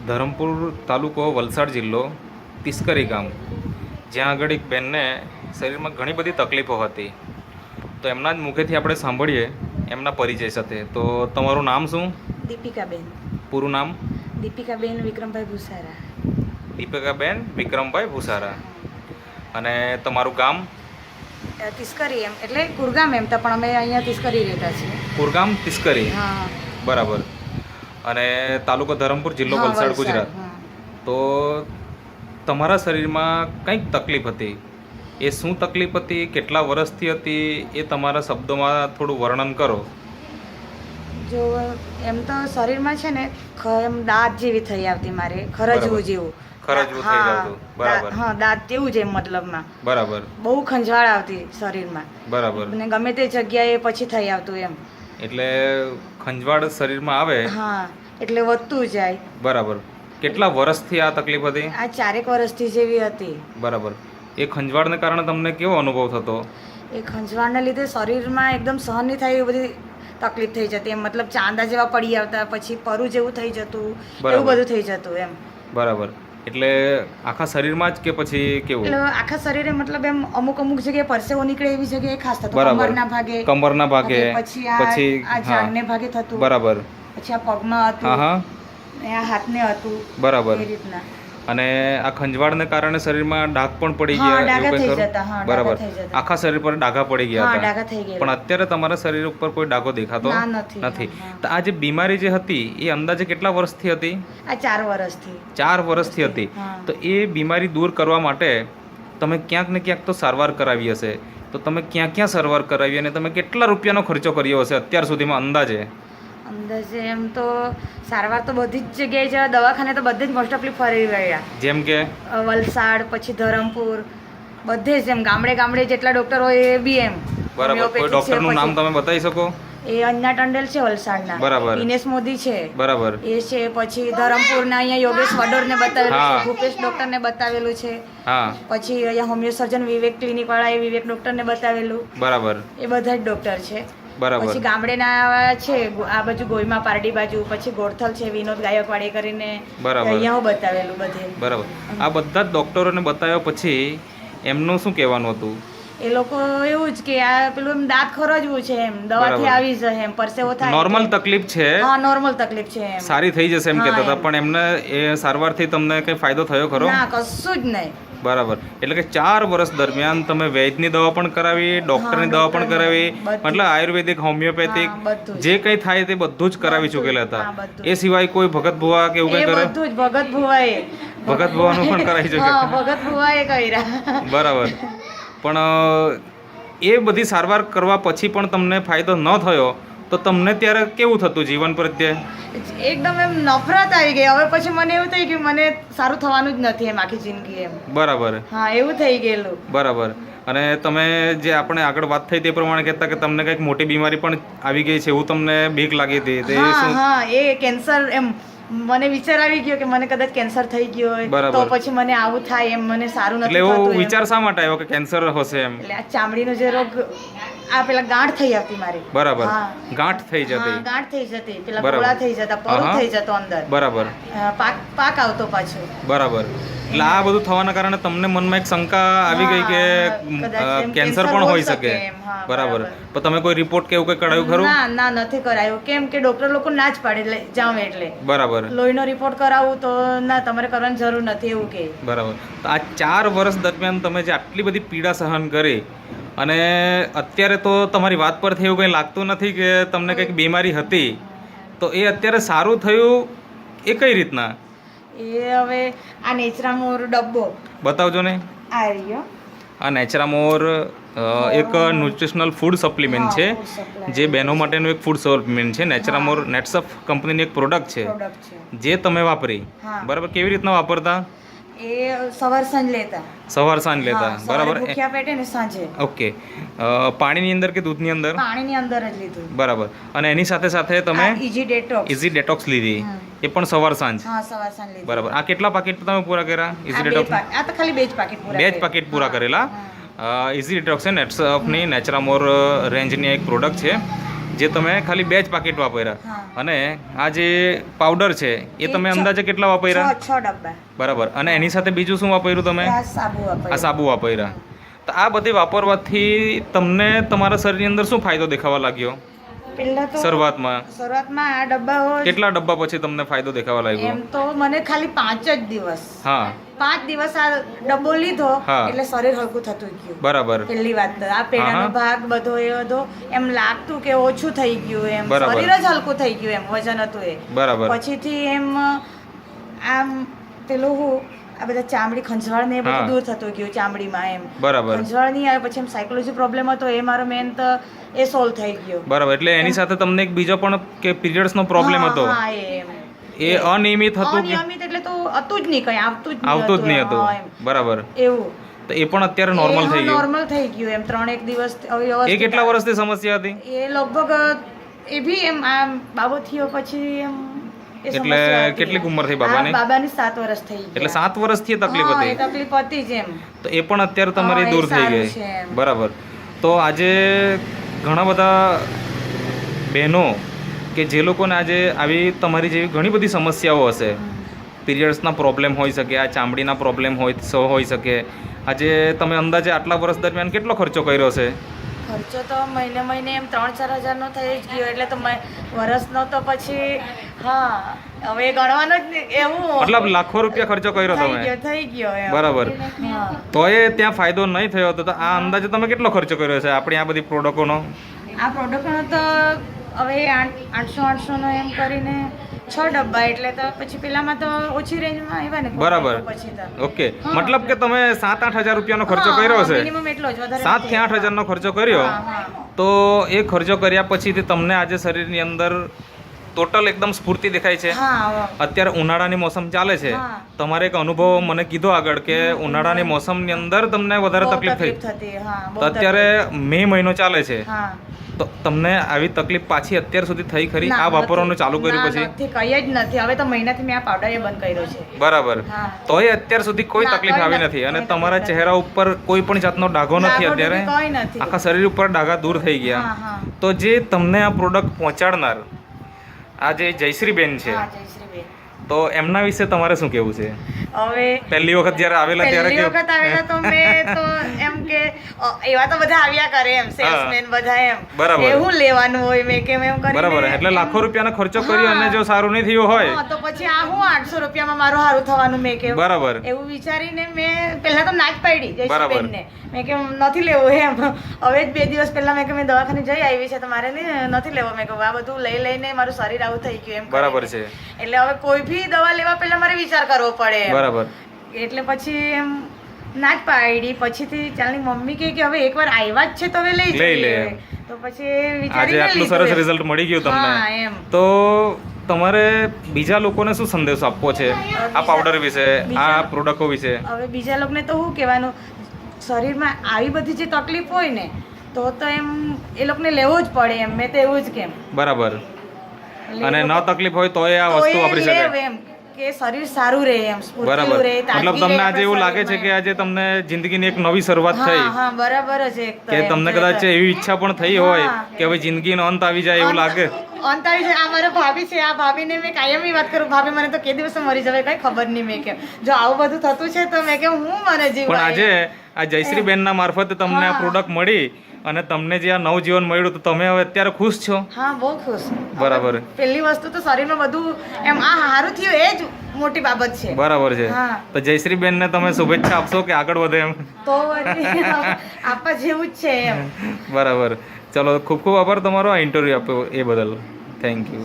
ધરમપુર તાલુકો વલસાડ જિલ્લો તિસ્કરી ગામ જ્યાં આગળ એક બેનને શરીરમાં ઘણી બધી તકલીફો હતી. તો એમના જ મુખેથી આપણે સાંભળીએ એમના પરિચય સાથે. તો તમારું નામ શું? દીપિકાબેન. પૂરું નામ? દીપિકાબેન વિક્રમભાઈ ભૂસારા. દીપિકાબેન વિક્રમભાઈ ભૂસારા. અને તમારું ગામ? તિસ્કરી એમ એટલે કુરગામ એમ તો પણ અમે અહીંયા તિસ્કરી રહેતા છીએ. કુરગામ તિસ્કરી. હા બરાબર. અને તાલુકો ધરમપુર, જિલ્લો હા, વલસાડ, વલસાડ, ગુજરાત. હા. તો તમારા શરીરમાં કંઈક તકલીફ હતી, એ શું તકલીફ હતી, કેટલા વર્ષથી હતી, એ તમારા શબ્દોમાં થોડું વર્ણન કરો. જો એમ તો શરીરમાં છે ને એમ દાંત જેવી થઈ આવતી મારે, ખરજવું બરાબર. જેવું. ખરજવું થઈ જતું. બરાબર. હા, દાંત જેવું જ એમ મતલબમાં. બરાબર. બહુ ખંજાળ આવતી શરીરમાં. બરાબર. અને ગમે તે જગ્યાએ પછી થઈ આવતું એમ. એટલે ખંજવાળ શરીરમાં આવે. હા, એટલે વધતું જાય. બરાબર. કેટલા વર્ષથી આ તકલીફ હતી? આ 4 વર્ષથી જેવી હતી. બરાબર. એ ખંજવાળને કારણે તમને કેવો અનુભવ થતો? એ ખંજવાળને લીધે શરીરમાં એકદમ સહન નહીં થાય એવી બધી તકલીફ થઈ જતી એમ, મતલબ ચાંદા જેવા પડી આવતા, પછી પરું જેવું થઈ જતું, બરાબર. એવું બધું થઈ જતું એમ. બરાબર. એટલે આખા શરીરમાં જ કે પછી કેવું? એટલે આખા શરીરે મતલબ એમ અમુક જગ્યાએ પરસેવો નીકળે એવી જગ્યાએ ખાસ થતું, બરાબર. કમરના ભાગે, કમરના ભાગે, પછી પછી આ હા. જાંઘને ભાગે થતું, બરાબર. પછી આ પગમાં હા હતું, હા. ને આ હાથને હતું, બરાબર. એ રીતના. અને આ ખંજવાળને કારણે શરીરમાં ડાઘ પણ પડી હા, ગયા, ડાઘા એવું કંઈ થઈ ખરું? જતા, હા, બરાબર. ડાઘા થઈ જતા. આખા શરીર પર ડાઘા પડી ગયા હા, હતા. ડાઘા થઈ પણ ગયેલા. અત્યારે તમારા શરીર ઉપર કોઈ ડાઘો દેખાતો ના, નથી. નથી. હા. તો આ જે બીમારી જે હતી એ અંદાજે કેટલા વર્ષથી હતી? આ 4 વર્ષથી. 4 વર્ષથી હતી. હા. તો એ બીમારી દૂર કરવા માટે તમે ક્યાંક ને ક્યાંક તો સારવાર કરાવી હશે. તો તમે ક્યાં સારવાર કરાવી અને તમે કેટલા રૂપિયાનો ખર્ચો કર્યો હશે અત્યાર સુધીમાં અંદાજે? અંદાજે એમ તો સારવાર તો બધી જ જગ્યાએ છે, દવાખાને તો બધે જ મોસ્ટ ઓફલી ફરી રહ્યા. જેમ કે વલસાડ, પછી ધરમપુર, બધે જ એમ ગામડે જેટલા ડોક્ટર હોય એ બી એમ. બરાબર. કોઈ હોમિયોપેથિક છે, ડૉક્ટરનું નામ પછી તમે બતાવી શકો? એ અન્ના ટંડેલ છે વલસાડના. બરાબર. દિનેશ મોદી છે. બરાબર. એ છે. પછી ધરમપુરના અહીંયા યોગેશ વડોરને બતાવેલું હા. છે, ભૂપેશ ડોક્ટરને બતાવેલું છે. હા. પછી અહીંયા હોમિયો સર્જન વિવેક ક્લિનિક વાળા એ વિવેક ડોક્ટરને બતાવેલું. બરાબર. એ બધા જ ડોક્ટર છે. બરાબર. પછી ગામડેના છે આ બાજુ ગોઈમાં પારડી બાજુ, પછી ગોળથલ છે વિનોદ ગાયકવાડ એ કરીને, બરાબર. અહીંયા હું બતાવેલું બધે. બરાબર. આ બધા જ ડૉક્ટરોને બતાવ્યા પછી એમનું શું કહેવાનું હતું? એ લોકો એવું જ કે આ પેલું એમ દાંત ખરજવું છે એમ, દવાથી બરાબર. આવી જશે એમ, પરસેવો થાય. નોર્મલ તકલીફ છે, હા, નોર્મલ તકલીફ છે એમ. સારી થઈ જશે એમ હા, કહેતા હતા. એમ. પણ એમને એ સારવારથી તમને કંઈ ફાયદો થયો ખરો? ના, કશું જ નહીં. બરાબર. એટલે કે 4 વર્ષ દરમિયાન તમે વૈદ્યની દવા પણ કરાવી, ડૉક્ટરની હા, દવા પણ ડૉક્ટરની, કરાવી, બધું. મતલબ આયુર્વેદિક, હોમિયોપેથિક, હા, બધું જ. જે કંઈ થાય તે બધું જ કરાવી બધું જ. ચૂકેલા હતા. હા, બધું. એ સિવાય કોઈ ભગત ભુવા કે એવું એ કંઈ કરે? બધું જ ભગત ભુવાએ. ભગત ભુવાનું પણ કરાવી ચૂક્યા. હા, ભગત ભુવાએ કર્યા. બરાબર. પણ એ બધી સારવાર કરવા પછી પણ તમને ફાયદો ન થયો તો તમને ત્યારે કેવું થતું જીવન પ્રત્યે? એકદમ એમ નફરત આવી ગઈ. હવે પછી મને એવું થઈ ગયું મને સારું થવાનું જ નથી એમ આખી જિંદગી એમ. બરાબર. હા, એવું થઈ ગયેલું. બરાબર. અને તમે જે આપણે આગળ વાત થઈ તે પ્રમાણે કહેતા કે તમને કંઈક મોટી બીમારી પણ આવી ગઈ છે એવું તમને બીક લાગી હતી, તો એ હા, શું? હા, એ કેન્સર એમ મને વિચાર આવી ગયો કે મને કદાચ કેન્સર થઈ ગયો હોય બરાબર. તો પછી મને આવું થાય એમ, મને સારું એટલે નથી એવો થતું એમ. વિચાર શા માટે આવ્યો કે કેન્સર હશે એમ? એટલે આ ચામડીનો જે રોગ, આ પેલા ગાંઠ થઈ આવતી મારી. બરાબર. હા. ગાંઠ થઈ હા, જતી. ગાંઠ થઈ જતી, પેલા બરાબર. ગોળા થઈ જતા, પરું હા. થઈ જતો અંદર. બરાબર. પાક આવતો પાછો. બરાબર. એટલે આ બધું થવાના કારણે તમને મનમાં એક શંકા આવી ગઈ કે હા, કદાચ એમ કેન્સર પણ હોઈ શકે. એમ. હા, બરાબર. પણ તમે કોઈ રિપોર્ટ કે એવું કંઈ કરાયું ખરું? ના, નથી કરાયું. કેમ કે ડોક્ટર લોકો ના જ પાડે એટલે જાવ એટલે બરાબર. લોહીનો રિપોર્ટ કરાવું તો ના, તમારે કરવાની જરૂર નથી એવું કે. બરાબર. તો આ 4 વર્ષ દરમિયાન તમે જે આટલી બધી પીડા સહન કરી અને અત્યારે તો તમારી વાત પરથી એવું કંઈ લાગતું નથી કે તમને કંઈક બીમારી હતી, તો એ અત્યારે સારું થયું એ કઈ રીતના? એ હવે આ નેચરામોર ડબ્બો બતાવજો ને. આ રહ્યો. આ નેચરામોર એક ન્યુટ્રિશનલ ફૂડ સપ્લિમેન્ટ છે, food supplement જે બહેનો માટેનું એક ફૂડ સપ્લિમેન્ટ છે. નેચરામોર નેટસફ કંપનીની એક પ્રોડક્ટ છે પ્રોડક્ટ છે. જે તમે વાપરી. હા. બરાબર. કેવી રીતના વાપરતા? એ સવાર સાંજ લેતા. સવાર સાંજ લેતા. હા, સવારે બરાબર. ભૂખ્યા પેટે ને સાંજે ઓકે. પાણીની અંદર કે દૂધની અંદર? પાણીની અંદર જ લીધું. બરાબર. અને એની સાથે સાથે તમે ઈઝી ડેટોક્સ. ઇઝી ડેટોક્સ લીધી, હમ. એ પણ સવાર સાંજ? હા, સવાર સાંજ લીધું. બરાબર. આ કેટલા પાકેટ તમે પૂરા કર્યા આ ઇઝી બે ડેટોક્સ? આ તો ખાલી 2 જ પાકેટ પૂરા 2 જ કર્યા. પાકેટ પૂરા કરેલા. ઇઝી ડેટોક્સ છે નેટસફની નેચરામોર રેન્જની એક પ્રોડક્ટ છે જે તમે ખાલી 2 જ પાકેટ વાપર્યા હા. અને આ જે પાવડર છે એ તમે અંદાજે કેટલા વાપર્યા? 6 ડબ્બા. બરાબર. અને એની સાથે બીજું શું વાપર્યું તમે? આ સાબુ આ વાપર્યું. સાબુ વાપર્યા. તો આ બધી વાપરવાથી તમને તમારા શરીરની અંદર શું ફાયદો દેખાવા લાગ્યો પહેલા તો શરૂઆતમાં? આ ડબ્બા હોય કેટલા ડબ્બા પછી તમને ફાયદો દેખાવા લાગ્યો? એમ તો મને ખાલી 5 જ દિવસ હા 5 દિવસ આ ડબ્બો લીધો હા. એટલે શરીર હલકું થતું ગયું. બરાબર. પહેલી વાત તો આ પેડાનો હા. ભાગ બધો એ બધો એમ લાગતું કે ઓછું થઈ ગયું એમ બરાબર. શરીર જ હલકું થઈ ગયું એમ વજન હતું એ બરાબર. પછીથી એમ આમ પેલું હું આ બધા ચામડી ખંજવાળ ને એ બધું હા. દૂર થતું ગયું ચામડીમાં એમ બરાબર. ખંજવાળ નહીં આવે પછી એમ સાયકોલોજી પ્રોબ્લેમ હતો એ મારો મેન તો એ સોલ્વ થઈ ગયો. બરાબર. એટલે એની સાથે તમને એક બીજો પણ કે પીરિયડ્સનો પ્રોબ્લેમ હા, હતો હા, એમ એ અનિયમિત હતું કે અનિયમિત એટલે તો હતું જ નહીં કઈ આવતું જ આવતું જ નહીં હા, એમ. હતું? બરાબર. એવું તો એ પણ અત્યારે નોર્મલ થઈ ગયું? નોર્મલ થઈ ગયું એમ 3-1 દિવસ હવે એ વ્યવસ્થિત કેટલા વર્ષથી સમસ્યા હતી? એ લગભગ એ બી એમ આમ બાબો થયો પછી એમ એ એટલે સમસ્યા હતી. કેટલીક ઉંમર થઈ બાબાની? આ બાબાની 7 વર્ષ થઈ ગયા. એટલે 7 વર્ષથી એ તકલીફ હા, હતી? એ તકલીફ હતી જ એમ. તો એ પણ અત્યારે તમારી હા, એ દૂર થઈ સારું ગઈ? છે એમ. બરાબર. તો આજે ઘણા બધા બહેનો કે જે લોકોને આજે આવી તમારી જેવી ઘણી બધી સમસ્યાઓ હશે, પીરિયડ્સના પ્રોબ્લેમ હોઈ શકે, આ ચામડીના પ્રોબ્લેમ હોઈ શકે, આજે તમે અંદાજે આટલા વર્ષ દરમિયાન કેટલો ખર્ચો કર્યો છે? ખર્ચો તો મહિને એમ 3-4 હજારનો થઈ જ ગયો એટલે તો વર્ષનો તો પછી હા હવે ગણવાનો જ નહીં એવું મતલબ લાખો રૂપિયા ખર્ચો કર્યો તમે? થઈ ગયો એમ. બરાબર. હા. તો એ ત્યાં ફાયદો નહીં થયો હતો તો આ અંદાજે તમે કેટલો ખર્ચો કર્યો છે આપણી આ બધી પ્રોડક્ટોનો? આ પ્રોડક્ટનો તો હવે 800 નો એમ કરીને 6 ડબ્બા એટલે તો પછી પેલામાં તો ઓછી રેન્જમાં આવ્યા ને બરાબર. પછી તો ઓકે. મતલબ કે તમે 7-8 હજાર રૂપિયાનો ખર્ચો કર્યો છે? મિનિમમ એટલો જ વધારે 7 થી 8 હજારનો ખર્ચો કર્યો. હા, હા. તો એ ખર્ચો કર્યા પછીથી તમને આજે શરીરની અંદર ટોટલ એકદમ સ્ફૂર્તિ દેખાય છે? હા અત્યારે ઉનાળાની મોસમ ચાલે છે, હા. તમારે એક અનુભવ મને કીધો આગળ કે ઉનાળાની મોસમની અંદર તમને વધારે બહુ તકલીફ થઈ. થતી હા બહુ તો અત્યારે મે મહિનો ચાલે છે, હા તો તમને આવી તકલીફ પાછી અત્યાર સુધી થઈ ખરી ના, આ વાપરવાનું નથી. ચાલુ કર્યું ના, પછી? નથી, કંઈ જ નથી. હવે તો મહિનાથી મેં આ પાવડર એ બંધ કર્યો છે. બરાબર. હા. તોય અત્યાર સુધી કોઈ ના, તકલીફ કોઈ આવી નથી, નથી અને કોઈ તમારા તકલીફ ચહેરા ઉપર કોઈ પણ જાતનો ડાઘો નથી ડાઘો અત્યારે? કંઈ નથી. આખા શરીર ઉપર ડાઘા દૂર થઈ હા, ગયા. હા. તો જે તમને આ પ્રોડક્ટ પહોંચાડનાર આ જે જયશ્રીબેન છે, હા, જયશ્રીબેન. તો એમના વિશે તમારે શું કહેવું છે? હવે પહેલી વખત જ્યારે આવેલા ત્યારે પહેલી કેવું? વખત આવેલા તો મેં તો એમ કે એવા તો બધા આવ્યા કરે એમ સેલ્સમેન બધા એમ બરાબર. એવું લેવાનું હોય મેં કેમ એમ કરીને બરાબર. એટલે લાખો રૂપિયાનો ખર્ચો કર્યો અને જો સારું નહીં થયું હોય હા, તો પછી આ હું 800 રૂપિયામાં મારું સારું થવાનું મેં કેમ બરાબર. એવું વિચારીને મેં પહેલા તો ના જ પાડી બરાબર. જયશ્રીબેનને મેં કેમ નથી લેવું એમ હવે જ 2 દિવસ પહેલા મેં કે મેં દવાખાને જઈ આવી છે તો મારે નથી લેવો મેં કહું આ બધું લઈ લઈને મારું શરીર આવું થઈ ગયું એમ બરાબર કરીને. છે. એટલે હવે કોઈ બી દવા લેવા પહેલા મારે વિચાર કરવો પડે એમ. બરાબર. એટલે પછી એમ ના જ પાડી પછીથી ચાલની મમ્મી કહે કે હવે એકવાર આવ્યા જ છે તો હવે લઈ લઈ લે. જઈએ. તો પછી આજે વિચારીને આટલું લીધું સરસ એમ. રિઝલ્ટ મળી ગયું હા, તમને, એમ. તો તમારે બીજા લોકોને શું સંદેશો આપવો છે આ પાવડર વિશે, આ પ્રોડક્ટો વિશે? હવે બીજા લોકોને તો શું કહેવાનું શરીરમાં આવી બધી જે તકલીફ હોય ને તો એમ એ લોકોને લેવો જ પડે એમ મેં તો એવું જ કેમ બરાબર. એટલે અને એ ન લોકો- તકલીફ હોય તો આ તો વસ્તુ એ વાપરી લેવ શકાય? એમ કે શરીર સારું રહે એમ બરાબર. સ્ફૂર્તિલું રહે મતલબ તાજગી તમને રહે આજે એવું આપણા લાગે છે કે શરીરમાં. આજે તમને જિંદગીની એક નવી શરૂઆત થઈ, હા હા બરાબર જ એક તો કે એમ તમને કે કદાચ એવી ઈચ્છા પણ થઈ હોય હા. કે હવે જિંદગીનો અંત આવી જાય એવું લાગે? અંત આવી જાય. આ મારો ભાભી છે આ ભાભીને મેં કાયમી વાત કરું ભાભી મને તો કે દિવસે મરી જવાય કઈ ખબર નહીં મેં કેમ જો આવું બધું થતું છે તો મેં કેમ હું મને જીવ પણ આજે આ જયશ્રીબેનના મારફતે તમને આ હા. પ્રોડક્ટ મળી અને તમને જે આ નવજીવન મળ્યું તો તમે હવે અત્યારે ખુશ છો? હા બહુ ખુશ. બરાબર. પહેલી વસ્તુ તો શરીરમાં બધું એમ આ સારું થયું એ જ મોટી બાબત છે. બરાબર છે. હા. તો જયશ્રીબેનને તમે શુભેચ્છા આપશો કે આગળ વધે એમ? તો વળી આપવા જેવું જ છે એમ. બરાબર. ચલો, ખૂબ ખૂબ આભાર તમારો આ ઇન્ટરવ્યૂ આપ્યો એ બદલ. Thank you.